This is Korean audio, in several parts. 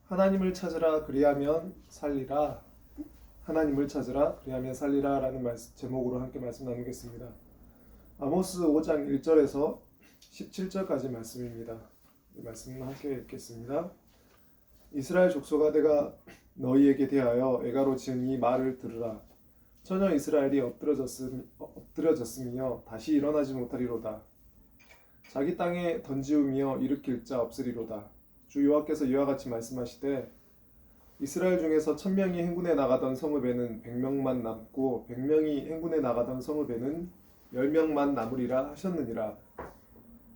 하나님을 찾으라 그리하면 살리라. 하나님을 찾으라 그리하면 살리라 라는 제목으로 함께 말씀 나누겠습니다. 아모스 5장 1절에서 17절까지 말씀입니다. 이 말씀 함께 읽겠습니다. 이스라엘 족속아, 내가 너희에게 대하여 애가로 지은 이 말을 들으라. 전혀 이스라엘이 엎드려졌으며 다시 일어나지 못하리로다. 자기 땅에 던지우며 일으킬 자 없으리로다. 주 여호와께서 이와 같이 말씀하시되, 이스라엘 중에서 1000명이 행군에 나가던 성읍에는 100명만 남고 100명이 행군에 나가던 성읍에는 10명만 남으리라 하셨느니라.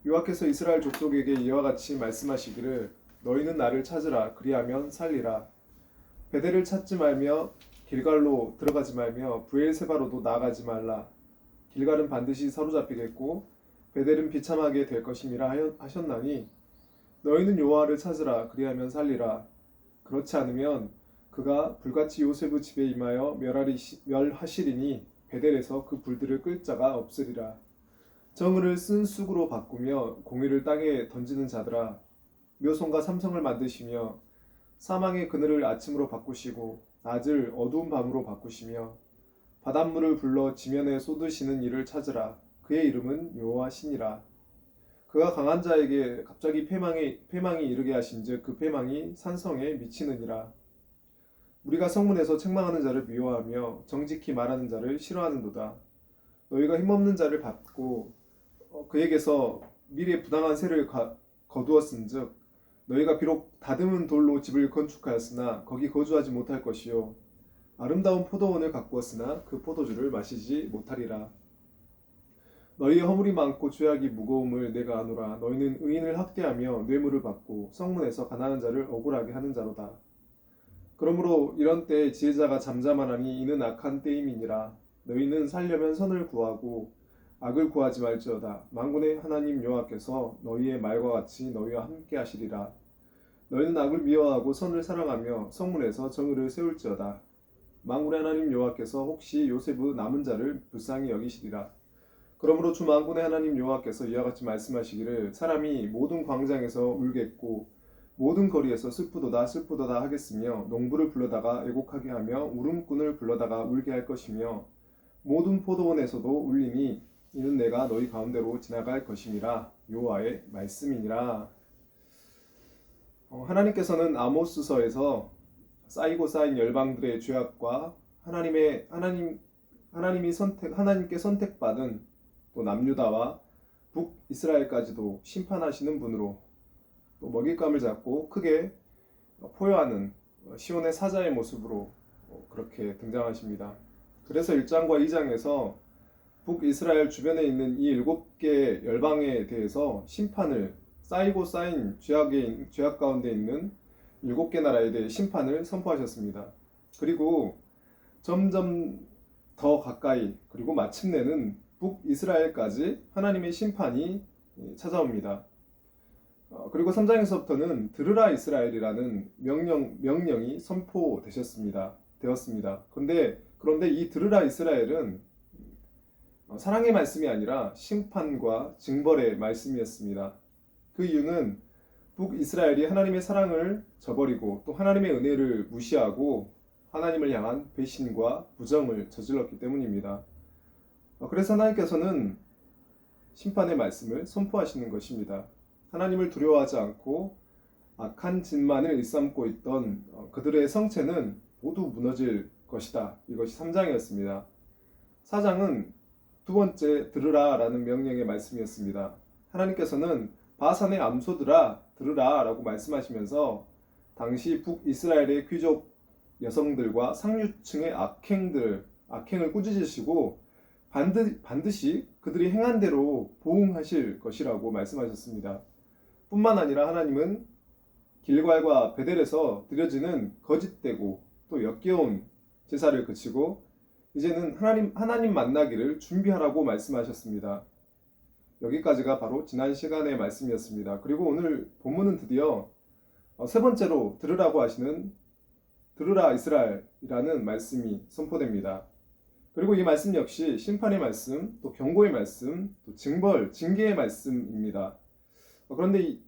여호와께서 이스라엘 족속에게 이와 같이 말씀하시기를, 너희는 나를 찾으라 그리하면 살리라. 베델을 찾지 말며 길갈로 들어가지 말며 브엘세바로도 나아가지 말라. 길갈은 반드시 사로잡히겠고 베델은 비참하게 될 것임이라 하셨나니, 너희는 여호와를 찾으라 그리하면 살리라. 그렇지 않으면 그가 불같이 요셉의 집에 임하여 멸하시리니 베델에서 그 불들을 끌 자가 없으리라. 정의를 쓴 쑥으로 바꾸며 공의를 땅에 던지는 자들아, 묘송과 삼성을 만드시며 사망의 그늘을 아침으로 바꾸시고 낮을 어두운 밤으로 바꾸시며 바닷물을 불러 지면에 쏟으시는 이를 찾으라. 그의 이름은 여호와시니라. 그가 강한 자에게 갑자기 패망이 이르게 하신즉 그 패망이 산성에 미치느니라. 우리가 성문에서 책망하는 자를 미워하며 정직히 말하는 자를 싫어하는도다. 너희가 힘없는 자를 받고 그에게서 미리 부당한 세를 거두었은즉 너희가 비록 다듬은 돌로 집을 건축하였으나 거기 거주하지 못할 것이요, 아름다운 포도원을 가꾸었으나 그 포도주를 마시지 못하리라. 너희의 허물이 많고 죄악이 무거움을 내가 아노라. 너희는 의인을 학대하며 뇌물을 받고 성문에서 가난한 자를 억울하게 하는 자로다. 그러므로 이런 때에 지혜자가 잠잠하나니 이는 악한 때임이니라. 너희는 살려면 선을 구하고 악을 구하지 말지어다. 만군의 하나님 여호와께서 너희의 말과 같이 너희와 함께 하시리라. 너희는 악을 미워하고 선을 사랑하며 성문에서 정의를 세울지어다. 만군의 하나님 여호와께서 혹시 요셉의 남은 자를 불쌍히 여기시리라. 그러므로 주 만군의 하나님 여호와께서 이와 같이 말씀하시기를, 사람이 모든 광장에서 울겠고 모든 거리에서 슬프도다 슬프도다 하겠으며, 농부를 불러다가 애곡하게 하며 울음꾼을 불러다가 울게 할 것이며, 모든 포도원에서도 울리니 이는 내가 너희 가운데로 지나갈 것임이라. 여호와의 말씀이니라. 하나님께서는 아모스서에서 쌓이고 쌓인 열방들의 죄악과 하나님께 선택받은 또 남유다와 북이스라엘까지도 심판하시는 분으로, 또 먹잇감을 잡고 크게 포효하는 시온의 사자의 모습으로 그렇게 등장하십니다. 그래서 1장과 2장에서 북이스라엘 주변에 있는 이 7개의 열방에 대해서 심판을, 쌓이고 쌓인 죄악 가운데 있는 7개 나라에 대해 심판을 선포하셨습니다. 그리고 점점 더 가까이, 그리고 마침내는 북이스라엘까지 하나님의 심판이 찾아옵니다. 그리고 3장에서부터는 들으라 이스라엘이라는 명령이 선포되었습니다. 그런데 이 들으라 이스라엘은 사랑의 말씀이 아니라 심판과 징벌의 말씀이었습니다. 그 이유는 북이스라엘이 하나님의 사랑을 저버리고 또 하나님의 은혜를 무시하고 하나님을 향한 배신과 부정을 저질렀기 때문입니다. 그래서 하나님께서는 심판의 말씀을 선포하시는 것입니다. 하나님을 두려워하지 않고 악한 짓만을 일삼고 있던 그들의 성체는 모두 무너질 것이다. 이것이 3장이었습니다. 4장은 두 번째 들으라 라는 명령의 말씀이었습니다. 하나님께서는 바산의 암소들아 들으라 라고 말씀하시면서 당시 북이스라엘의 귀족 여성들과 상류층의 악행을 꾸짖으시고 반드시 그들이 행한 대로 보응하실 것이라고 말씀하셨습니다. 뿐만 아니라 하나님은 길갈과 베델에서 드려지는 거짓되고 또 역겨운 제사를 그치고 이제는 하나님 만나기를 준비하라고 말씀하셨습니다. 여기까지가 바로 지난 시간의 말씀이었습니다. 그리고 오늘 본문은 드디어 세 번째로 들으라고 하시는 들으라 이스라엘이라는 말씀이 선포됩니다. 그리고 이 말씀 역시 심판의 말씀, 또 경고의 말씀, 또 징계의 말씀입니다. 그런데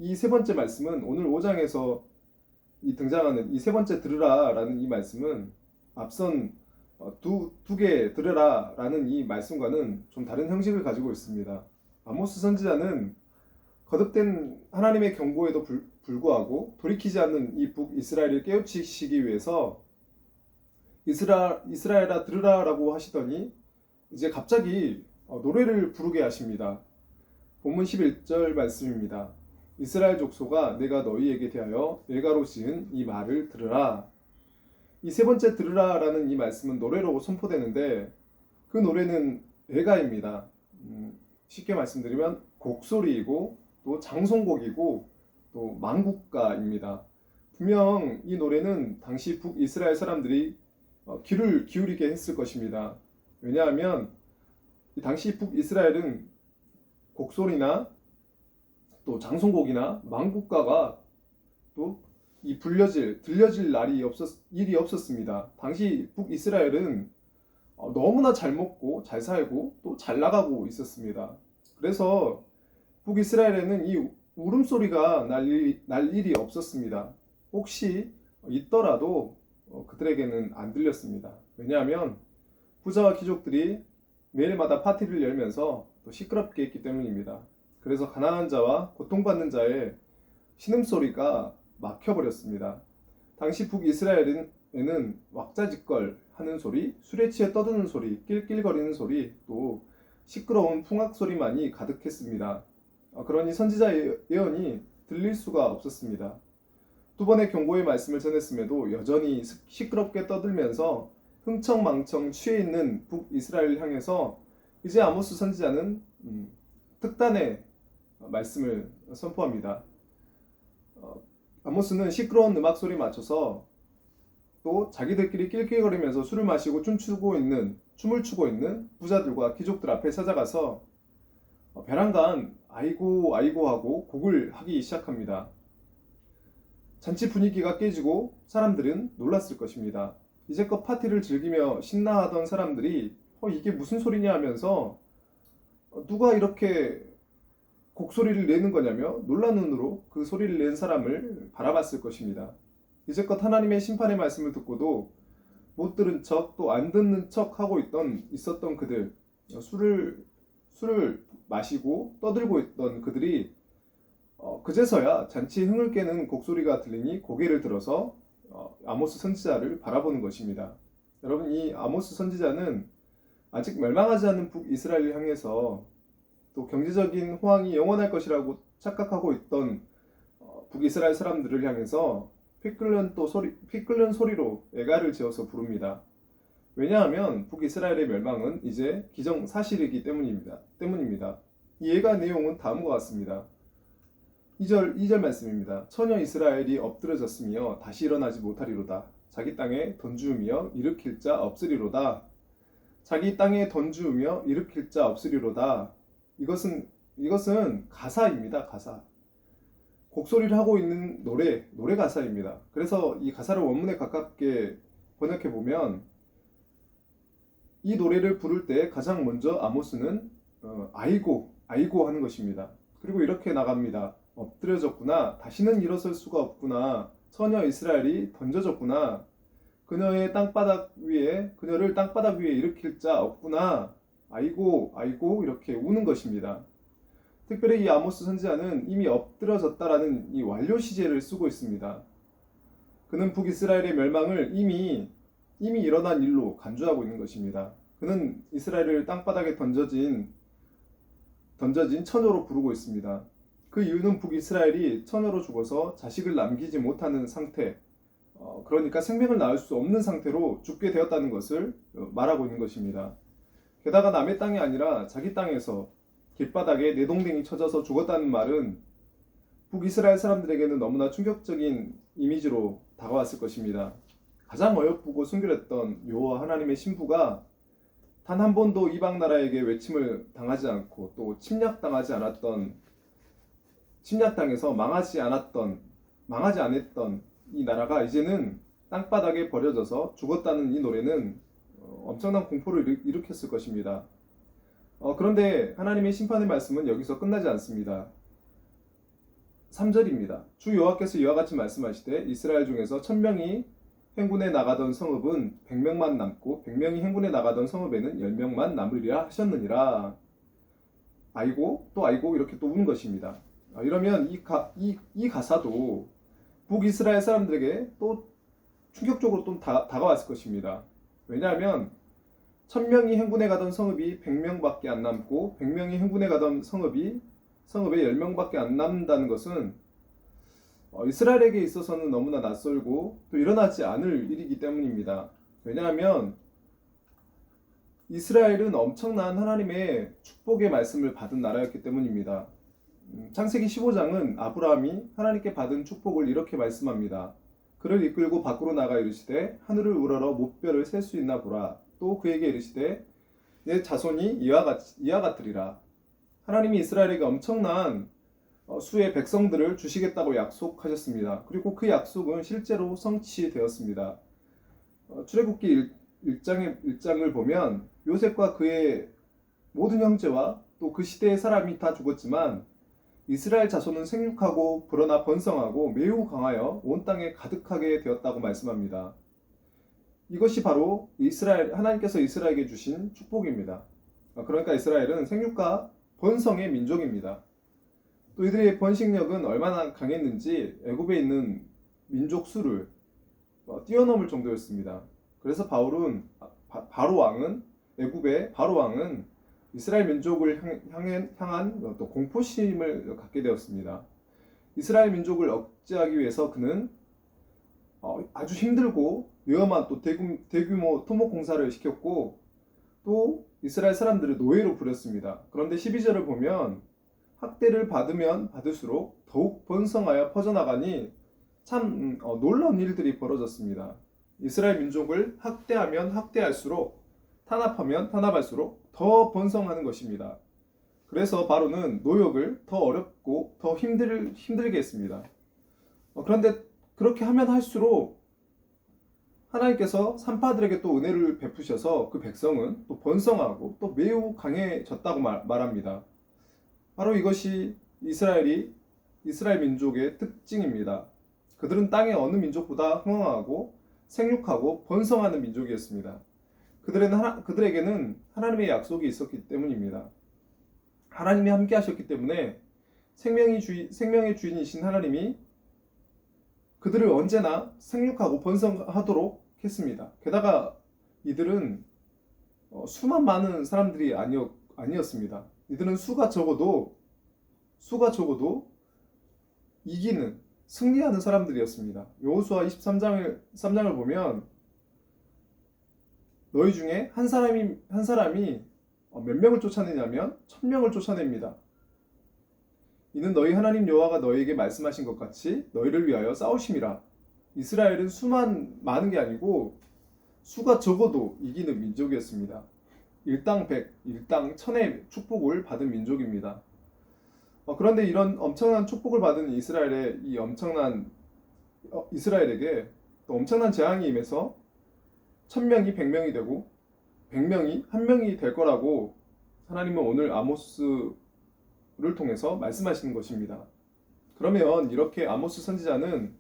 이 세 번째 말씀은 오늘 5장에서 이 등장하는 이 세 번째 들으라라는 이 말씀은 앞선 두 개 들으라라는 이 말씀과는 좀 다른 형식을 가지고 있습니다. 아모스 선지자는 거듭된 하나님의 경고에도 불구하고 돌이키지 않는 이 북이스라엘을 깨우치시기 위해서 이스라엘아 들으라라고 하시더니 이제 갑자기 노래를 부르게 하십니다. 본문 11절 말씀입니다. 이스라엘 족속아 내가 너희에게 대하여 일가로 지은 이 말을 들으라. 이 세 번째 들으라라는 이 말씀은 노래로 선포되는데 그 노래는 애가입니다. 쉽게 말씀드리면 곡소리이고 또 장송곡이고 또 만국가입니다. 분명 이 노래는 당시 북이스라엘 사람들이 귀를 기울이게 했을 것입니다. 왜냐하면 당시 북이스라엘은 곡소리나 또 장송곡이나 만국가가 또 이 들려질 일이 없었습니다. 당시 북이스라엘은 너무나 잘 먹고 잘 살고 또 잘 나가고 있었습니다. 그래서 북이스라엘에는 이 울음소리가 날 일이 없었습니다. 혹시 있더라도 그들에게는 안 들렸습니다. 왜냐하면 부자와 귀족들이 매일마다 파티를 열면서 또 시끄럽게 했기 때문입니다. 그래서 가난한 자와 고통받는 자의 신음소리가 막혀버렸습니다. 당시 북이스라엘에는 왁자지껄 하는 소리, 술에 취해 떠드는 소리, 낄낄거리는 소리, 또 시끄러운 풍악 소리만이 가득했습니다. 그러니 선지자의 예언이 들릴 수가 없었습니다. 두 번의 경고의 말씀을 전했음에도 여전히 시끄럽게 떠들면서 흥청망청 취해 있는 북이스라엘을 향해서 이제 아모스 선지자는 특단의 말씀을 선포합니다. 아모스는 시끄러운 음악 소리에 맞춰서 또 자기들끼리 낄낄거리면서 술을 마시고 춤을 추고 있는 부자들과 귀족들 앞에 찾아가서 베란간 아이고 아이고 하고 곡을 하기 시작합니다. 잔치 분위기가 깨지고 사람들은 놀랐을 것입니다. 이제껏 파티를 즐기며 신나하던 사람들이 이게 무슨 소리냐 하면서 누가 이렇게 곡소리를 내는 거냐며 놀란 눈으로 그 소리를 낸 사람을 바라봤을 것입니다. 이제껏 하나님의 심판의 말씀을 듣고도 못 들은 척 또 안 듣는 척 하고 있었던 그들, 술을 마시고 떠들고 있던 그들이 그제서야 잔치의 흥을 깨는 곡소리가 들리니 고개를 들어서 아모스 선지자를 바라보는 것입니다. 여러분, 이 아모스 선지자는 아직 멸망하지 않는 북이스라엘을 향해서 또 경제적인 호황이 영원할 것이라고 착각하고 있던 북이스라엘 사람들을 향해서 피 끓는 소리로 애가를 지어서 부릅니다. 왜냐하면 북이스라엘의 멸망은 이제 기정사실이기 때문입니다. 이 애가 내용은 다음과 같습니다. 2절 말씀입니다. 처녀 이스라엘이 엎드러졌으며 다시 일어나지 못하리로다. 자기 땅에 던주우며 일으킬 자 없으리로다. 자기 땅에 던주우며 일으킬 자 없으리로다. 이것은 가사입니다. 가사. 곡소리를 하고 있는 노래 가사입니다. 그래서 이 가사를 원문에 가깝게 번역해 보면 이 노래를 부를 때 가장 먼저 아모스는 아이고 하는 것입니다. 그리고 이렇게 나갑니다. 엎드려졌구나. 다시는 일어설 수가 없구나. 처녀 이스라엘이 던져졌구나. 그녀를 땅바닥 위에 일으킬 자 없구나. 아이고 이렇게 우는 것입니다. 특별히 이 아모스 선지자는 이미 엎드러졌다라는 이 완료 시제를 쓰고 있습니다. 그는 북이스라엘의 멸망을 이미 일어난 일로 간주하고 있는 것입니다. 그는 이스라엘을 땅바닥에 던져진 처녀로 부르고 있습니다. 그 이유는 북이스라엘이 처녀로 죽어서 자식을 남기지 못하는 상태, 그러니까 생명을 낳을 수 없는 상태로 죽게 되었다는 것을 말하고 있는 것입니다. 게다가 남의 땅이 아니라 자기 땅에서 길바닥에 내동댕이 쳐져서 죽었다는 말은 북이스라엘 사람들에게는 너무나 충격적인 이미지로 다가왔을 것입니다. 가장 어여쁘고 순결했던 여호와 하나님의 신부가 단 한 번도 이방 나라에게 외침을 당하지 않고 또 침략당해서 망하지 않았던 이 나라가 이제는 땅바닥에 버려져서 죽었다는 이 노래는 엄청난 공포를 일으켰을 것입니다. 그런데 하나님의 심판의 말씀은 여기서 끝나지 않습니다. 3절입니다. 주 여호와께서 이와 같이 말씀하시되 이스라엘 중에서 1000명이 행군에 나가던 성읍은 100명만 남고 100명이 행군에 나가던 성읍에는 10명만 남으리라 하셨느니라. 아이고 또 아이고 이렇게 또 우는 것입니다. 이러면 이 가사도 북이스라엘 사람들에게 또 충격적으로 또 다가왔을 것입니다. 왜냐하면 1000명이 행군에 가던 성읍이 100명밖에 안 남고 100명이 행군에 가던 성읍에 10명밖에 안 남는다는 것은 이스라엘에게 있어서는 너무나 낯설고 또 일어나지 않을 일이기 때문입니다. 왜냐하면 이스라엘은 엄청난 하나님의 축복의 말씀을 받은 나라였기 때문입니다. 창세기 15장은 아브라함이 하나님께 받은 축복을 이렇게 말씀합니다. 그를 이끌고 밖으로 나가 이르시되 하늘을 우러러 못별을 셀 수 있나 보라. 또 그에게 이르시되 내 자손이 이와 같으리라. 하나님이 이스라엘에게 엄청난 수의 백성들을 주시겠다고 약속하셨습니다. 그리고 그 약속은 실제로 성취되었습니다. 출애굽기 1장을 보면 요셉과 그의 모든 형제와 또 그 시대의 사람이 다 죽었지만 이스라엘 자손은 생육하고 불어나 번성하고 매우 강하여 온 땅에 가득하게 되었다고 말씀합니다. 이것이 바로 하나님께서 이스라엘에게 주신 축복입니다. 그러니까 이스라엘은 생육과 번성의 민족입니다. 또 이들의 번식력은 얼마나 강했는지 애굽에 있는 민족 수를 뛰어넘을 정도였습니다. 그래서 애굽의 바로 왕은 이스라엘 민족을 향한 또 공포심을 갖게 되었습니다. 이스라엘 민족을 억제하기 위해서 그는 아주 힘들고 위험한 또 대규모 토목 공사를 시켰고 또 이스라엘 사람들을 노예로 부렸습니다. 그런데 12절을 보면 학대를 받으면 받을수록 더욱 번성하여 퍼져나가니 참 놀라운 일들이 벌어졌습니다. 이스라엘 민족을 학대하면 학대할수록 탄압하면 탄압할수록 더 번성하는 것입니다. 그래서 바로는 노역을 더 어렵고 더 힘들게 했습니다. 그런데 그렇게 하면 할수록 하나님께서 산파들에게 또 은혜를 베푸셔서 그 백성은 또 번성하고 또 매우 강해졌다고 말합니다. 바로 이것이 이스라엘 민족의 특징입니다. 그들은 땅의 어느 민족보다 흥왕하고 생육하고 번성하는 민족이었습니다. 그들에게는 하나님의 약속이 있었기 때문입니다. 하나님이 함께 하셨기 때문에 생명의 주인이신 하나님이 그들을 언제나 생육하고 번성하도록 했습니다. 게다가 이들은 수만 많은 사람들이 아니었습니다. 이들은 수가 적어도 승리하는 사람들이었습니다. 여호수아 23장을 보면 너희 중에 한 사람이 몇 명을 쫓아내냐면 1000명을 쫓아냅니다. 이는 너희 하나님 여호와가 너희에게 말씀하신 것 같이 너희를 위하여 싸우심이라. 이스라엘은 수만 많은 게 아니고 수가 적어도 이기는 민족이었습니다. 일당 100, 일당 1000의 축복을 받은 민족입니다. 그런데 이런 엄청난 축복을 받은 이스라엘에게 또 엄청난 재앙이 임해서 1000명이 100명이 되고 100명이 1명이 될 거라고 하나님은 오늘 아모스를 통해서 말씀하시는 것입니다. 그러면 이렇게 아모스 선지자는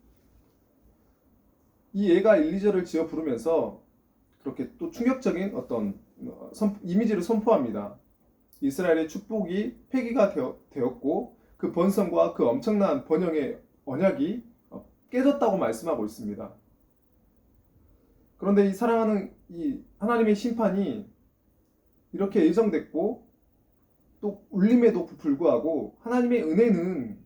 이 예가 1, 2절을 지어 부르면서 그렇게 또 충격적인 어떤 이미지를 선포합니다. 이스라엘의 축복이 폐기가 되었고 그 번성과 그 엄청난 번영의 언약이 깨졌다고 말씀하고 있습니다. 그런데 이 사랑하는 이 하나님의 심판이 이렇게 예정됐고 또 울림에도 불구하고 하나님의 은혜는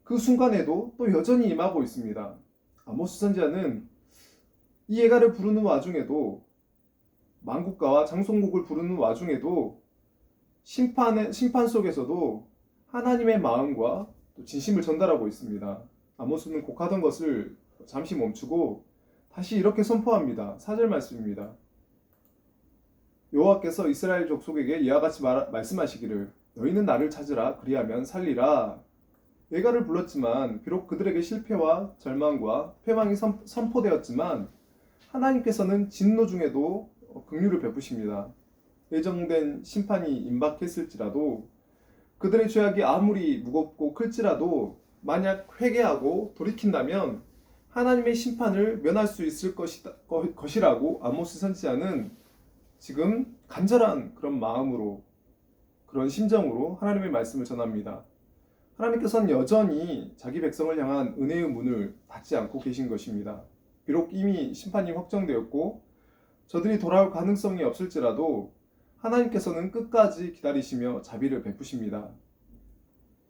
그 순간에도 또 여전히 임하고 있습니다. 아모스 선지자는 이 예가를 부르는 와중에도 만국가와 장송곡을 부르는 와중에도 심판 속에서도 하나님의 마음과 또 진심을 전달하고 있습니다. 아모스는 곡하던 것을 잠시 멈추고 다시 이렇게 선포합니다. 4절 말씀입니다. 여호와께서 이스라엘 족속에게 이와 같이 말씀하시기를 너희는 나를 찾으라 그리하면 살리라. 예가를 불렀지만 비록 그들에게 실패와 절망과 패망이 선포되었지만 하나님께서는 진노 중에도 긍휼을 베푸십니다. 예정된 심판이 임박했을지라도 그들의 죄악이 아무리 무겁고 클지라도 만약 회개하고 돌이킨다면 하나님의 심판을 면할 수 있을 것이라고 아모스 선지자는 지금 간절한 그런 마음으로, 그런 심정으로 하나님의 말씀을 전합니다. 하나님께서는 여전히 자기 백성을 향한 은혜의 문을 닫지 않고 계신 것입니다. 비록 이미 심판이 확정되었고 저들이 돌아올 가능성이 없을지라도 하나님께서는 끝까지 기다리시며 자비를 베푸십니다.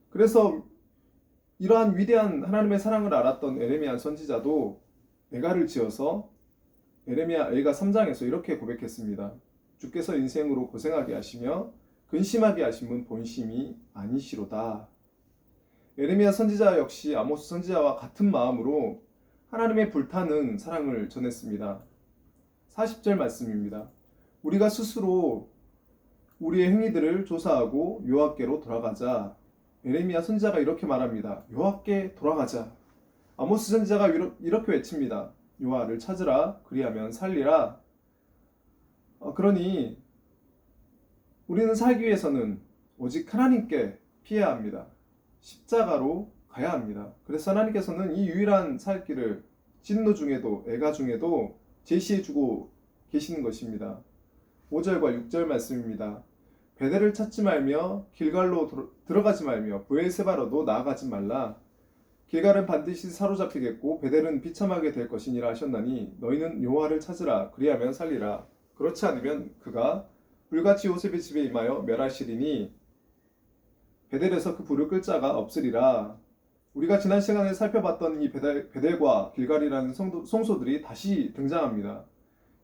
그래서 이러한 위대한 하나님의 사랑을 알았던 에레미야 선지자도 애가를 지어서 에레미야 애가 3장에서 이렇게 고백했습니다. 주께서 인생으로 고생하게 하시며 근심하게 하심은 본심이 아니시로다. 에레미야 선지자 역시 아모스 선지자와 같은 마음으로 하나님의 불타는 사랑을 전했습니다. 40절 말씀입니다. 우리가 스스로 우리의 행위들을 조사하고 여호와께로 돌아가자. 에레미야 선지자가 이렇게 말합니다. 여호와께 돌아가자. 아모스 선지자가 이렇게 외칩니다. 여호와를 찾으라. 그리하면 살리라. 그러니 우리는 살기 위해서는 오직 하나님께 피해야 합니다. 십자가로 가야 합니다. 그래서 하나님께서는 이 유일한 살 길을 진노 중에도 애가 중에도 제시해주고 계시는 것입니다. 5절과 6절 말씀입니다. 베델을 찾지 말며 길갈로 들어가지 말며 브엘세바로도 나아가지 말라. 길갈은 반드시 사로잡히겠고 베델은 비참하게 될 것이니라 하셨나니 너희는 여호와를 찾으라. 그리하면 살리라. 그렇지 않으면 그가 불같이 요셉의 집에 임하여 멸하시리니 베델에서 그 불을 끌 자가 없으리라. 우리가 지난 시간에 살펴봤던 이 베델과 길갈이라는 성소들이 다시 등장합니다.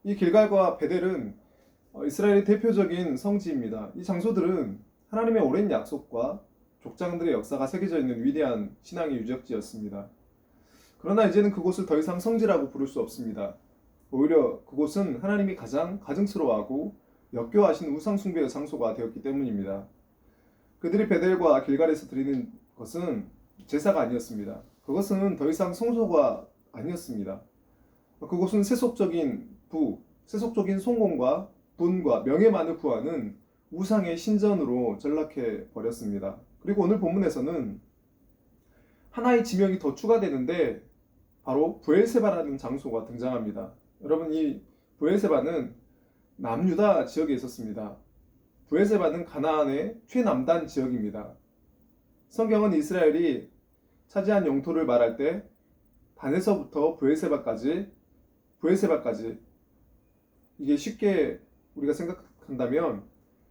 이 길갈과 베델은 이스라엘의 대표적인 성지입니다. 이 장소들은 하나님의 오랜 약속과 족장들의 역사가 새겨져 있는 위대한 신앙의 유적지였습니다. 그러나 이제는 그곳을 더 이상 성지라고 부를 수 없습니다. 오히려 그곳은 하나님이 가장 가증스러워하고 역겨워하신 우상 숭배의 장소가 되었기 때문입니다. 그들이 베델과 길갈에서 드리는 것은 제사가 아니었습니다. 그것은 더 이상 성소가 아니었습니다. 그곳은 세속적인 세속적인 성공과 돈과 명예만을 구하는 우상의 신전으로 전락해 버렸습니다. 그리고 오늘 본문에서는 하나의 지명이 더 추가되는데 바로 브엘세바라는 장소가 등장합니다. 여러분, 이 브엘세바는 남유다 지역에 있었습니다. 브엘세바는 가나안의 최남단 지역입니다. 성경은 이스라엘이 차지한 영토를 말할 때 단에서부터 브엘세바까지 이게 쉽게 우리가 생각한다면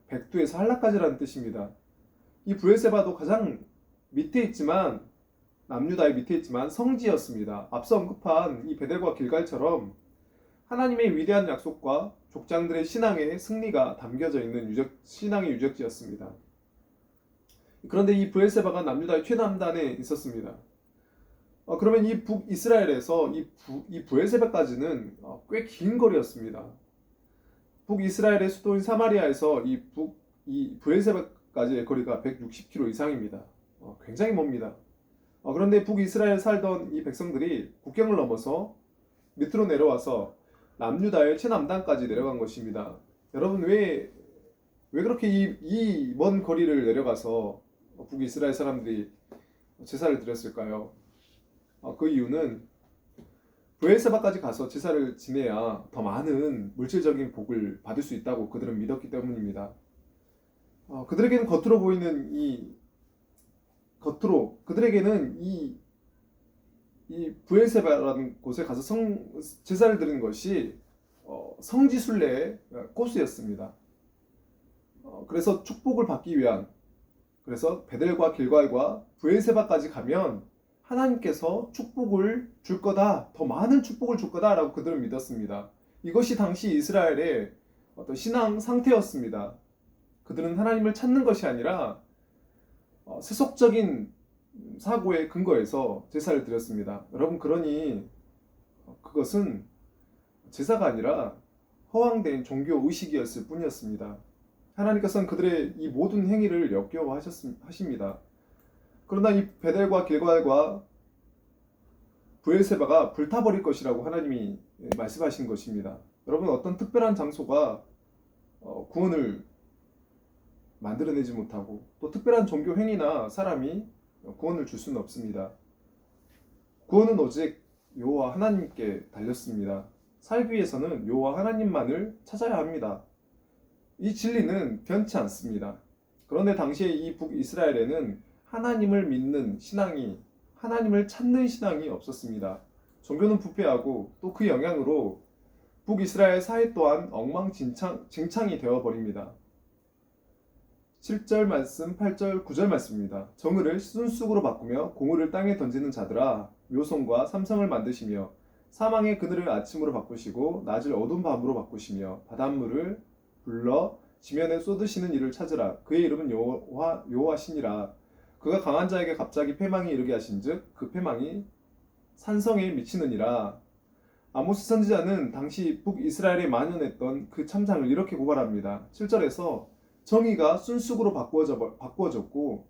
백두에서 한라까지라는 뜻입니다. 이 브엘세바도 가장 밑에 있지만 남유다의 밑에 있지만 성지였습니다. 앞서 언급한 이 베델과 길갈처럼 하나님의 위대한 약속과 족장들의 신앙의 승리가 담겨져 있는 신앙의 유적지였습니다. 그런데 이 브엘세바가 남유다의 최남단에 있었습니다. 그러면 이 북이스라엘에서 이 브엘세바까지는 꽤 긴 거리였습니다. 북이스라엘의 수도인 사마리아에서 이 브엘세바까지의 거리가 160km 이상입니다. 굉장히 멉니다. 그런데 북이스라엘 살던 이 백성들이 국경을 넘어서 밑으로 내려와서 남유다의 최남단까지 내려간 것입니다. 여러분, 왜 그렇게 이 먼 거리를 내려가서 북이스라엘 사람들이 제사를 드렸을까요? 그 이유는 브엘세바까지 가서 제사를 지내야 더 많은 물질적인 복을 받을 수 있다고 그들은 믿었기 때문입니다. 그들에게는 그들에게는 이 브엘세바라는 곳에 가서 제사를 드리는 것이 성지순례의 코스였습니다. 그래서 축복을 받기 위한, 그래서 베델과 길갈과 브엘세바까지 가면 하나님께서 축복을 줄 거다, 더 많은 축복을 줄 거다라고 그들은 믿었습니다. 이것이 당시 이스라엘의 어떤 신앙 상태였습니다. 그들은 하나님을 찾는 것이 아니라 세속적인 사고의 근거에서 제사를 드렸습니다. 여러분, 그러니 그것은 제사가 아니라 허황된 종교 의식이었을 뿐이었습니다. 하나님께서는 그들의 이 모든 행위를 역겨워하십니다. 그러나 이 베델과 길갈과 브엘세바가 불타버릴 것이라고 하나님이 말씀하신 것입니다. 여러분, 어떤 특별한 장소가 구원을 만들어내지 못하고 또 특별한 종교 행위나 사람이 구원을 줄 수는 없습니다. 구원은 오직 여호와 하나님께 달렸습니다. 살기 위해서는 여호와 하나님만을 찾아야 합니다. 이 진리는 변치 않습니다. 그런데 당시에 이 북이스라엘에는 하나님을 믿는 신앙이, 하나님을 찾는 신앙이 없었습니다. 종교는 부패하고 또 그 영향으로 북이스라엘 사회 또한 엉망진창이 되어버립니다. 7절 말씀, 8절, 9절 말씀입니다. 정의를 순쑥으로 바꾸며 공의를 땅에 던지는 자들아, 묘송과 삼성을 만드시며 사망의 그늘을 아침으로 바꾸시고 낮을 어두운 밤으로 바꾸시며 바닷물을 불러 지면에 쏟으시는 이를 찾으라. 그의 이름은 여호와시니라. 그가 강한 자에게 갑자기 패망이 이르게 하신즉 그 패망이 산성에 미치느니라. 아모스 선지자는 당시 북이스라엘에 만연했던 그 참상을 이렇게 고발합니다. 7절에서 정의가 순쑥으로 바꾸어졌고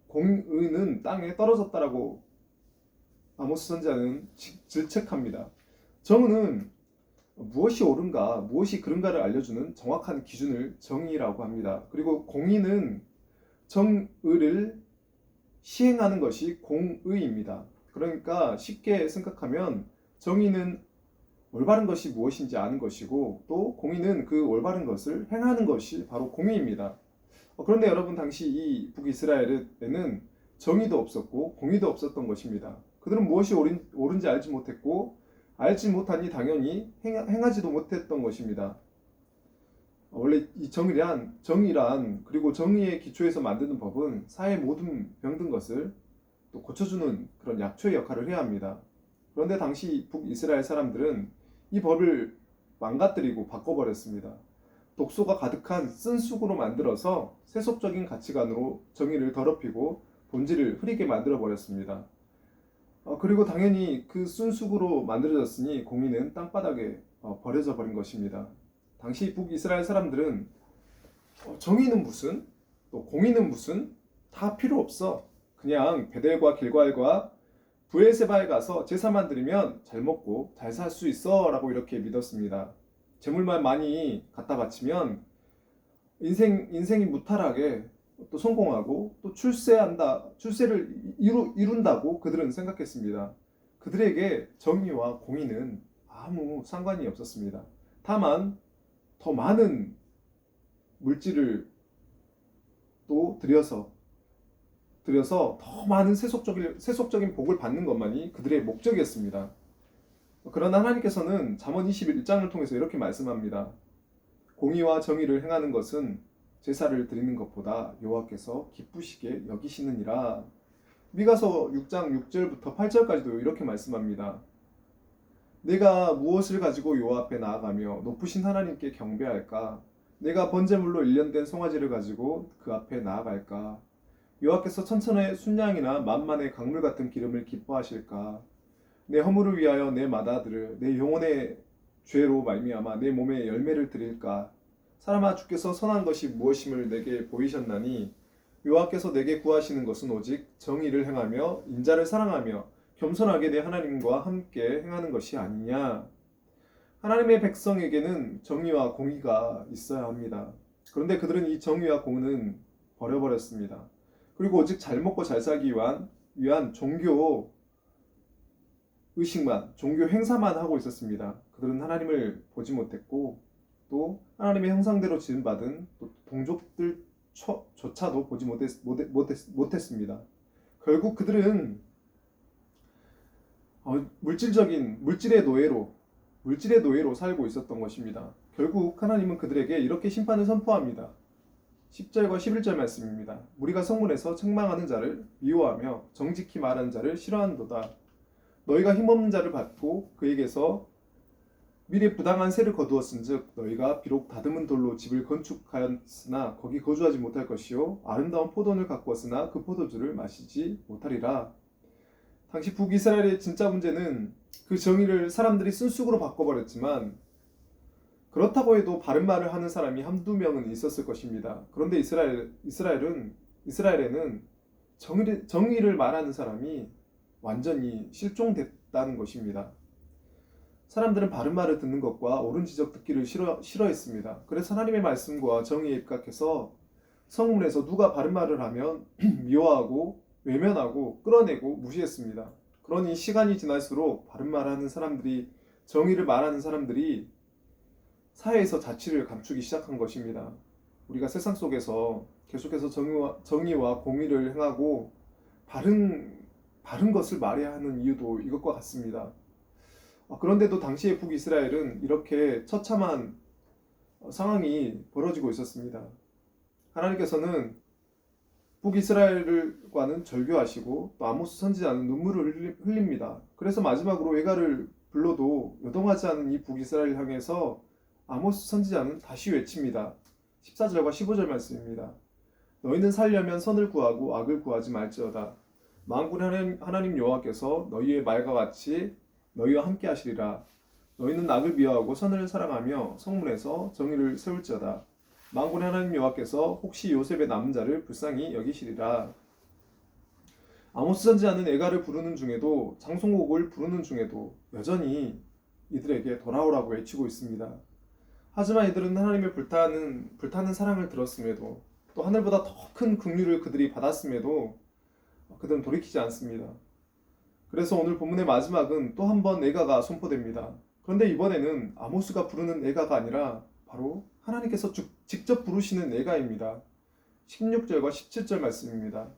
공의는 땅에 떨어졌다라고 아모스 선지자는 질책합니다. 정의는 무엇이 옳은가, 무엇이 그른가를 알려주는 정확한 기준을 정의라고 합니다. 그리고 공의는 정의를 시행하는 것이 공의입니다. 그러니까 쉽게 생각하면 정의는 올바른 것이 무엇인지 아는 것이고 또 공의는 그 올바른 것을 행하는 것이 바로 공의입니다. 그런데 여러분 당시 이 북이스라엘에는 정의도 없었고 공의도 없었던 것입니다. 그들은 무엇이 옳은지 알지 못했고 알지 못하니 당연히 행하지도 못했던 것입니다. 원래 이 정의란 그리고 정의의 기초에서 만드는 법은 사회의 모든 병든 것을 또 고쳐주는 그런 약초의 역할을 해야 합니다. 그런데 당시 북이스라엘 사람들은 이 법을 망가뜨리고 바꿔버렸습니다. 독소가 가득한 쓴 쑥으로 만들어서 세속적인 가치관으로 정의를 더럽히고 본질을 흐리게 만들어버렸습니다. 그리고 당연히 그 쓴 쑥으로 만들어졌으니 공의는 땅바닥에 버려져 버린 것입니다. 당시 북이스라엘 사람들은 정의는 무슨, 또 공의는 무슨, 다 필요 없어. 그냥 베델과 길갈과 브엘세바에 가서 제사만 드리면 잘 먹고 잘 살 수 있어 라고 이렇게 믿었습니다. 재물만 많이 갖다 바치면 인생이 무탈하게 또 성공하고 또 출세를 이룬다고 그들은 생각했습니다. 그들에게 정의와 공의는 아무 상관이 없었습니다. 다만 더 많은 물질을 또 들여서 더 많은 세속적인 복을 받는 것만이 그들의 목적이었습니다. 그러나 하나님께서는 잠언 21장을 통해서 이렇게 말씀합니다. 공의와 정의를 행하는 것은 제사를 드리는 것보다 여호와께서 기쁘시게 여기시느니라. 미가서 6장 6절부터 8절까지도 이렇게 말씀합니다. 내가 무엇을 가지고 여호와 앞에 나아가며 높으신 하나님께 경배할까? 내가 번제물로 일련된 송아지를 가지고 그 앞에 나아갈까? 여호와께서 천천의 순양이나 만만의 강물 같은 기름을 기뻐하실까? 내 허물을 위하여 내 맏아들을 내 영혼의 죄로 말미암아 내 몸에 열매를 드릴까? 사람아 주께서 선한 것이 무엇임을 내게 보이셨나니 여호와께서 내게 구하시는 것은 오직 정의를 행하며 인자를 사랑하며 겸손하게 내 하나님과 함께 행하는 것이 아니냐. 하나님의 백성에게는 정의와 공의가 있어야 합니다. 그런데 그들은 이 정의와 공의는 버려버렸습니다. 그리고 오직 잘 먹고 잘 살기 위한 종교 의식만, 종교 행사만 하고 있었습니다. 그들은 하나님을 보지 못했고 또 하나님의 형상대로 지음받은 또 동족들조차도 보지 못했습니다. 결국 그들은 물질의 노예로 살고 있었던 것입니다. 결국 하나님은 그들에게 이렇게 심판을 선포합니다. 10절과 11절 말씀입니다. 무리가 성문에서 책망하는 자를 미워하며 정직히 말하는 자를 싫어한도다. 너희가 힘없는 자를 받고 그에게서 미래 부당한 세를 거두었은즉 너희가 비록 다듬은 돌로 집을 건축하였으나 거기 거주하지 못할 것이요 아름다운 포도원을 가꾸었으나 그 포도주를 마시지 못하리라. 당시 북이스라엘의 진짜 문제는 그 정의를 사람들이 쓴쑥으로 바꿔버렸지만 그렇다고 해도 바른 말을 하는 사람이 한두 명은 있었을 것입니다. 그런데 이스라엘에는 정의를 말하는 사람이 완전히 실종됐다는 것입니다. 사람들은 바른 말을 듣는 것과 옳은 지적 듣기를 싫어했습니다. 그래서 하나님의 말씀과 정의에 입각해서 성문에서 누가 바른 말을 하면 미워하고 외면하고 끌어내고 무시했습니다. 그러니 시간이 지날수록 바른 말하는 사람들이, 정의를 말하는 사람들이 사회에서 자취를 감추기 시작한 것입니다. 우리가 세상 속에서 계속해서 정의와 공의를 행하고 바른 것을 말해야 하는 이유도 이것과 같습니다. 그런데도 당시의 북이스라엘은 이렇게 처참한 상황이 벌어지고 있었습니다. 하나님께서는 북이스라엘과는 절교하시고 또 아모스 선지자는 눈물을 흘립니다. 그래서 마지막으로 애가를 불러도 요동하지 않은 이 북이스라엘을 향해서 아모스 선지자는 다시 외칩니다. 14절과 15절 말씀입니다. 너희는 살려면 선을 구하고 악을 구하지 말지어다. 만군의 하나님 여호와께서 너희의 말과 같이 너희와 함께 하시리라. 너희는 악을 미워하고 선을 사랑하며 성문에서 정의를 세울지어다. 만군의 하나님 여호와께서 혹시 요셉의 남은 자를 불쌍히 여기시리라. 아모스 선지자는 애가를 부르는 중에도, 장송곡을 부르는 중에도 여전히 이들에게 돌아오라고 외치고 있습니다. 하지만 이들은 하나님의 불타는 사랑을 들었음에도, 또 하늘보다 더 큰 긍휼을 그들이 받았음에도 그들은 돌이키지 않습니다. 그래서 오늘 본문의 마지막은 또 한 번 애가가 선포됩니다. 그런데 이번에는 아모스가 부르는 애가가 아니라 바로 하나님께서 직접 부르시는 애가입니다. 16절과 17절 말씀입니다.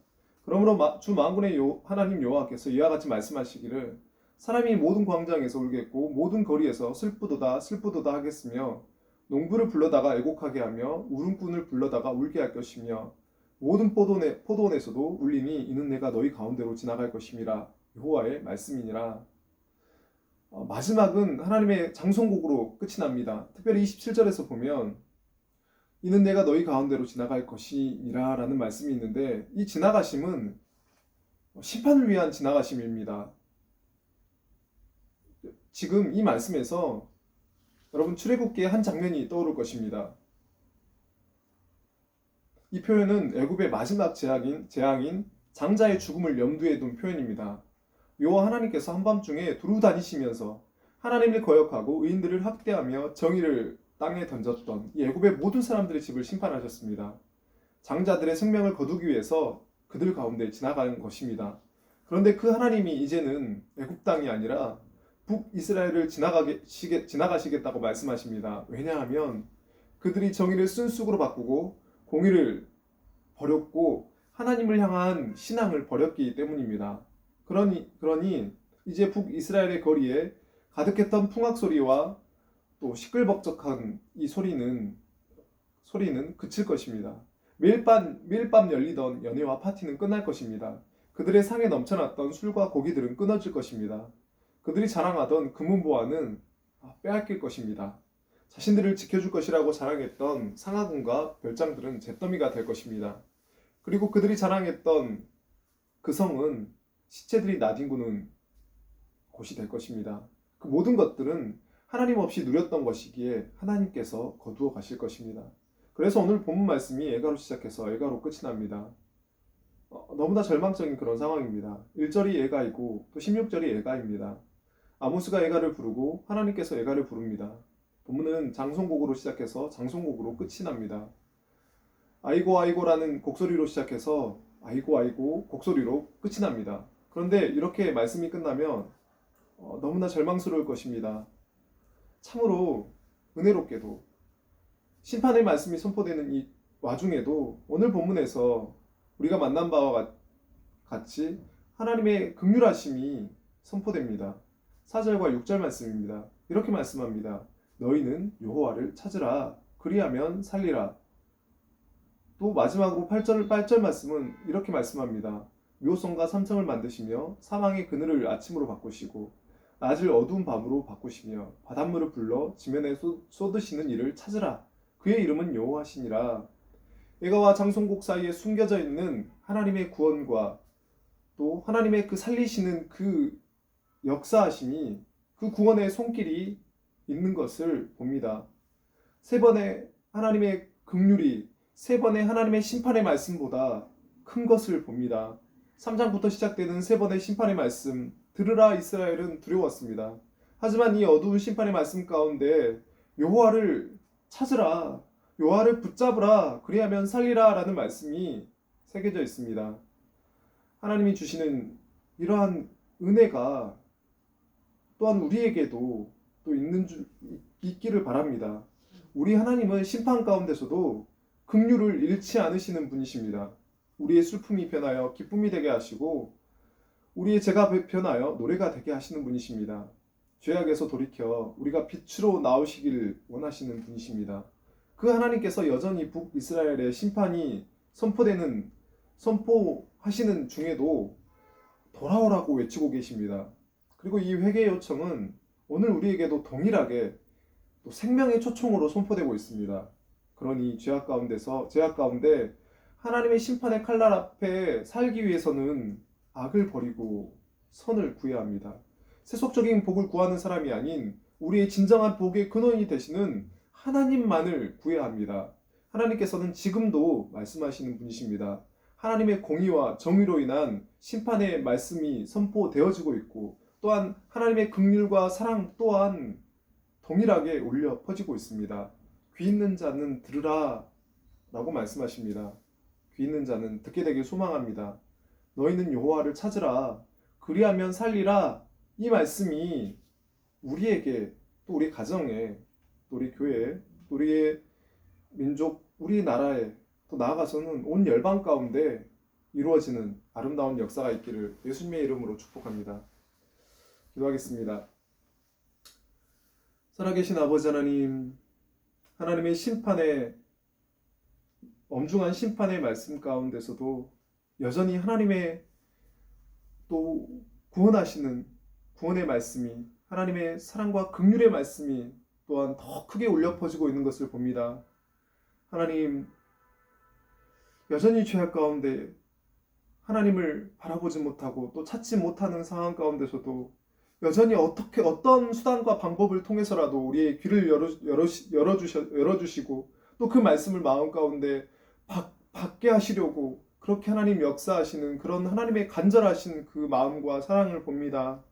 그러므로 주 만군의 하나님 여호와께서 이와 같이 말씀하시기를, 사람이 모든 광장에서 울겠고 모든 거리에서 슬프도다 슬프도다 하겠으며, 농부를 불러다가 애곡하게 하며 울음꾼을 불러다가 울게 할 것이며, 모든 포도원에서도 울리니 이는 내가 너희 가운데로 지나갈 것임이라. 여호와의 말씀이니라. 마지막은 하나님의 장송곡으로 끝이 납니다. 특별히 27절에서 보면 이는 내가 너희 가운데로 지나갈 것이니라 라는 말씀이 있는데, 이 지나가심은 심판을 위한 지나가심입니다. 지금 이 말씀에서 여러분 출애굽기의 한 장면이 떠오를 것입니다. 이 표현은 애굽의 마지막 재앙인 장자의 죽음을 염두에 둔 표현입니다. 여호와 하나님께서 한밤중에 두루 다니시면서 하나님을 거역하고 의인들을 학대하며 정의를 땅에 던졌던 이 애굽의 모든 사람들의 집을 심판하셨습니다. 장자들의 생명을 거두기 위해서 그들 가운데 지나가는 것입니다. 그런데 그 하나님이 이제는 애굽 땅이 아니라 북이스라엘을 지나가시겠다고 말씀하십니다. 왜냐하면 그들이 정의를 쓴쑥으로 바꾸고 공의를 버렸고 하나님을 향한 신앙을 버렸기 때문입니다. 그러니 이제 북이스라엘의 거리에 가득했던 풍악 소리와 또 시끌벅적한 이 소리는 그칠 것입니다. 매일 밤 열리던 연회와 파티는 끝날 것입니다. 그들의 상에 넘쳐났던 술과 고기들은 끊어질 것입니다. 그들이 자랑하던 금은보화는 빼앗길 것입니다. 자신들을 지켜줄 것이라고 자랑했던 상하군과 별장들은 잿더미가 될 것입니다. 그리고 그들이 자랑했던 그 성은 시체들이 나뒹구는 곳이 될 것입니다. 그 모든 것들은 하나님 없이 누렸던 것이기에 하나님께서 거두어 가실 것입니다. 그래서 오늘 본문 말씀이 애가로 시작해서 애가로 끝이 납니다. 너무나 절망적인 그런 상황입니다. 1절이 애가이고 또 16절이 애가입니다. 아모스가 애가를 부르고 하나님께서 애가를 부릅니다. 본문은 장송곡으로 시작해서 장송곡으로 끝이 납니다. 아이고 아이고라는 곡소리로 시작해서 아이고 아이고 곡소리로 끝이 납니다. 그런데 이렇게 말씀이 끝나면 너무나 절망스러울 것입니다. 참으로 은혜롭게도 심판의 말씀이 선포되는 이 와중에도 오늘 본문에서 우리가 만난 바와 같이 하나님의 긍휼하심이 선포됩니다. 4절과 6절 말씀입니다. 이렇게 말씀합니다. 너희는 여호와를 찾으라. 그리하면 살리라. 또 마지막으로 8절 말씀은 이렇게 말씀합니다. 묘성과 삼성을 만드시며 사망의 그늘을 아침으로 바꾸시고 낮을 어두운 밤으로 바꾸시며 바닷물을 불러 지면에 쏟으시는 이를 찾으라. 그의 이름은 여호와시니라. 애가와 장송곡 사이에 숨겨져 있는 하나님의 구원과 또 하나님의 그 살리시는 그 역사하심이, 그 구원의 손길이 있는 것을 봅니다. 세 번의 하나님의 긍휼이 세 번의 하나님의 심판의 말씀보다 큰 것을 봅니다. 3장부터 시작되는 세 번의 심판의 말씀, 들으라 이스라엘은 두려웠습니다. 하지만 이 어두운 심판의 말씀 가운데 여호와를 찾으라, 여호와를 붙잡으라, 그리하면 살리라 라는 말씀이 새겨져 있습니다. 하나님이 주시는 이러한 은혜가 또한 우리에게도 또 있기를 바랍니다. 우리 하나님은 심판 가운데서도 긍휼을 잃지 않으시는 분이십니다. 우리의 슬픔이 변하여 기쁨이 되게 하시고 우리의 죄가 변하여 노래가 되게 하시는 분이십니다. 죄악에서 돌이켜 우리가 빛으로 나오시길 원하시는 분이십니다. 그 하나님께서 여전히 북이스라엘의 심판이 선포하시는 중에도 돌아오라고 외치고 계십니다. 그리고 이 회개 요청은 오늘 우리에게도 동일하게 또 생명의 초청으로 선포되고 있습니다. 그러니 죄악 가운데 하나님의 심판의 칼날 앞에 살기 위해서는 악을 버리고 선을 구해야 합니다. 세속적인 복을 구하는 사람이 아닌 우리의 진정한 복의 근원이 되시는 하나님만을 구해야 합니다. 하나님께서는 지금도 말씀하시는 분이십니다. 하나님의 공의와 정의로 인한 심판의 말씀이 선포되어지고 있고 또한 하나님의 긍휼과 사랑 또한 동일하게 울려 퍼지고 있습니다. 귀 있는 자는 들으라 라고 말씀하십니다. 귀 있는 자는 듣게 되길 소망합니다. 너희는 여호와를 찾으라, 그리하면 살리라. 이 말씀이 우리에게 또 우리 가정에 또 우리 교회 또 우리의 민족 우리나라에 또 나아가서는 온 열방 가운데 이루어지는 아름다운 역사가 있기를 예수님의 이름으로 축복합니다. 기도하겠습니다. 살아계신 아버지 하나님, 하나님의 엄중한 심판의 말씀 가운데서도 여전히 하나님의 또 구원하시는 구원의 말씀이, 하나님의 사랑과 긍휼의 말씀이 또한 더 크게 울려 퍼지고 있는 것을 봅니다. 하나님, 여전히 죄악 가운데 하나님을 바라보지 못하고 또 찾지 못하는 상황 가운데서도 여전히 어떤 수단과 방법을 통해서라도 우리의 귀를 열어주시고 또 그 말씀을 마음 가운데 받게 하시려고 그렇게 하나님 역사하시는 그런 하나님의 간절하신 그 마음과 사랑을 봅니다.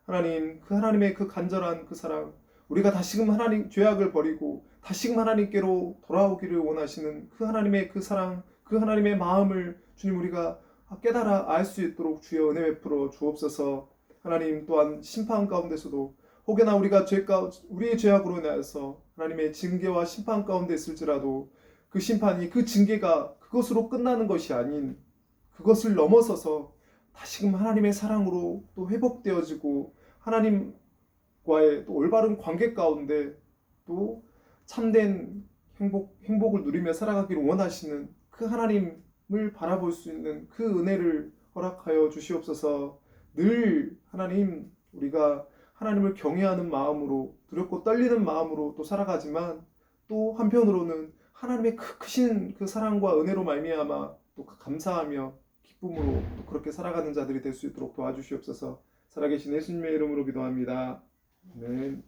하나님, 그 하나님의 그 간절한 그 사랑, 우리가 다시금 하나님 죄악을 버리고 다시금 하나님께로 돌아오기를 원하시는 그 하나님의 그 사랑, 그 하나님의 마음을 주님 우리가 깨달아 알 수 있도록 주여 은혜 베풀어 주옵소서. 하나님, 또한 심판 가운데서도 혹여나 우리의 죄악으로 인하여서 하나님의 징계와 심판 가운데 있을지라도 그 심판이, 그 징계가 그것으로 끝나는 것이 아닌 그것을 넘어서서 다시금 하나님의 사랑으로 또 회복되어지고 하나님과의 또 올바른 관계 가운데 또 참된 행복을 누리며 살아가기를 원하시는 그 하나님을 바라볼 수 있는 그 은혜를 허락하여 주시옵소서. 늘 하나님, 우리가 하나님을 경외하는 마음으로, 두렵고 떨리는 마음으로 또 살아가지만 또 한편으로는 하나님의 크신 그 사랑과 은혜로 말미암아 또 감사하며 기쁨으로 또 그렇게 살아가는 자들이 될 수 있도록 도와주시옵소서. 살아계신 예수님의 이름으로 기도합니다. 아멘.